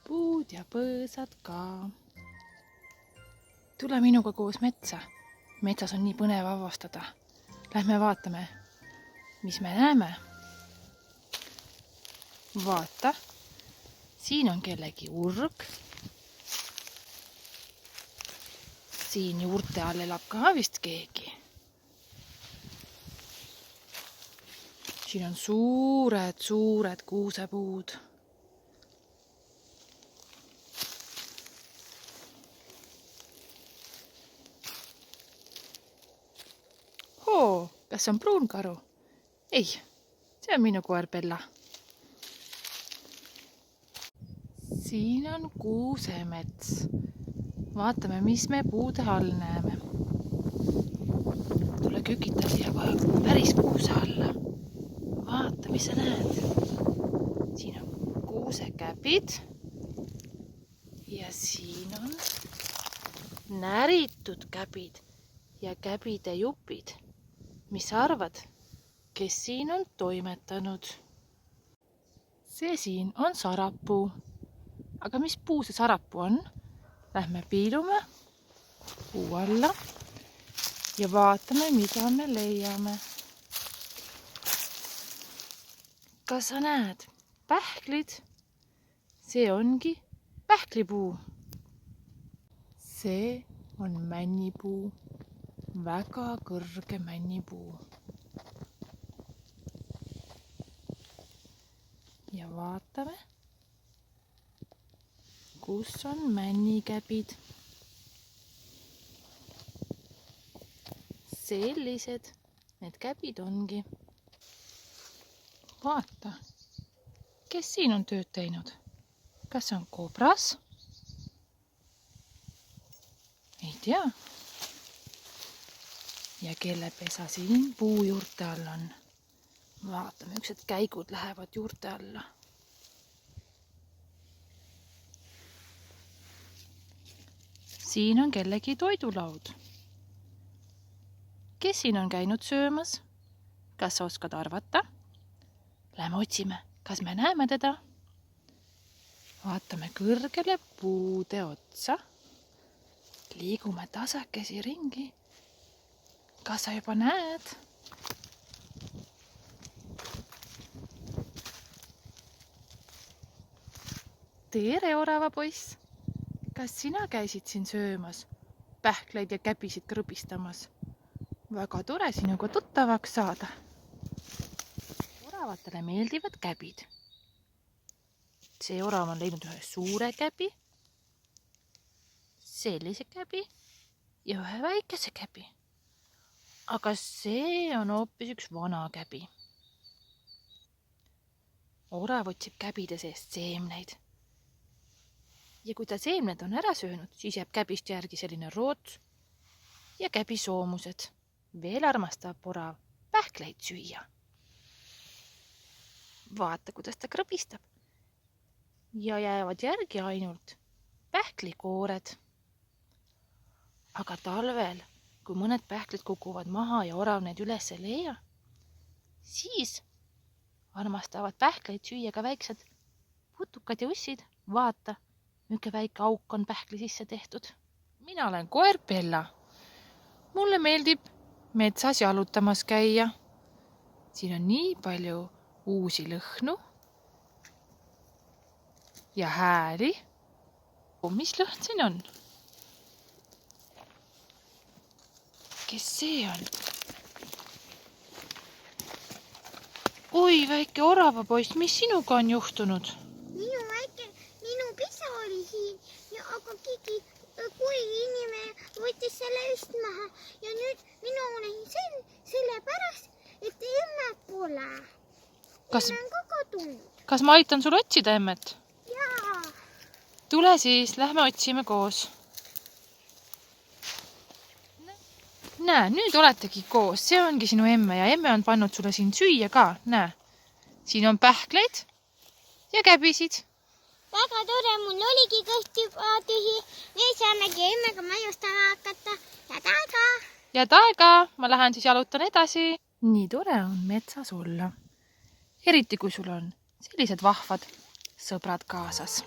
puud ja põõsad ka. Tule minuga koos metsa. Metsas on nii põnev avastada. Lähme vaatame, mis me näeme. Vaata, siin on kellegi urg. Siin juurte all elab ka vist keegi. Siin on suured kuusepuud. Hoo, kas on pruunkaru? Ei, see on minu koer Bella. Siin on kuusemets. Vaatame, mis me puude all näeme. Tule kükita siia kohe päris kuuse alla. Vaata, mis sa näed. Siin on kuusekäpid ja siin on näritud käpid ja käbide jupid. Mis sa arvad, kes siin on toimetanud? See siin on sarapuu. Aga mis puu see sarapuu on? Lähme piilume puu alla ja vaatame, mida me leiame. Kas sa näed pähklid? See ongi pähklipuu. See on männipuu. Väga kõrge männipuu. Ja vaatame, kus on männikäbid. Sellised need käbid ongi. Vaata, kes siin on tööd teinud? Kas on kobras? Ei tea. Ja kelle pesa siin puu juurte all on? Vaatame, üksed käigud lähevad juurte alla. Siin on kellegi toidulaud. Kes siin on käinud söömas? Kas sa oskad arvata? Lähme otsime, kas me näeme teda? Vaatame kõrgele puude otsa. Liigume tasakesi ringi. Kas sa juba näed? Tere, orava poiss! Kas sina käisid siin söömas, pähkleid ja käbisid krõbistamas? Väga tore sinuga tuttavaks saada. Oravatele meeldivad käbid. See orav on leidnud ühe suure käbi, sellise käbi ja ühe väikese käbi. Aga see on hoopis üks vana käbi. Orav otsib käbide seest seemneid. Ja kui ta seemned on ära söönud, siis jääb käbist järgi selline roots ja käbisoomused. Veel armastab orav pähkleid süüa. Vaata, kuidas ta krõbistab. Ja jäävad järgi ainult pähklikoored. Aga talvel, kui mõned pähklid kukuvad maha ja orav need üles ei leia, siis armastavad pähkleid süüa ka väiksed putukad ja ussid. Vaata, milline väike auk on pähkli sisse tehtud. Mina olen koer Bella. Mulle meeldib metsas jalutamas käia. Siin on nii palju uusi lõhnu ja hääli. Mis lõhn siin on? Kes see on? Oi, väike oravapoiss, mis sinuga on juhtunud? Minu pisa oli siin, aga keegi kuigi inimene võttis selle just maha ja nüüd mina olen sellepärast, et emmet pole. Emme on ka kadunud. Kas ma aitan sul otsida emmet? Jaa. Tule siis, lähme otsime koos. Näe, nüüd oletegi koos. See ongi sinu emme ja emme on pannud sulle siin süüa ka. Näe, siin on pähkleid ja käbisid. Väga tore, mul oligi kõht juba tühi. Nüüd saamegi emmega majustama hakata. Head aega! Head aega! Ma lähen siis jalutan edasi. Nii tore on metsas olla. Eriti kui sul on sellised vahvad sõbrad kaasas.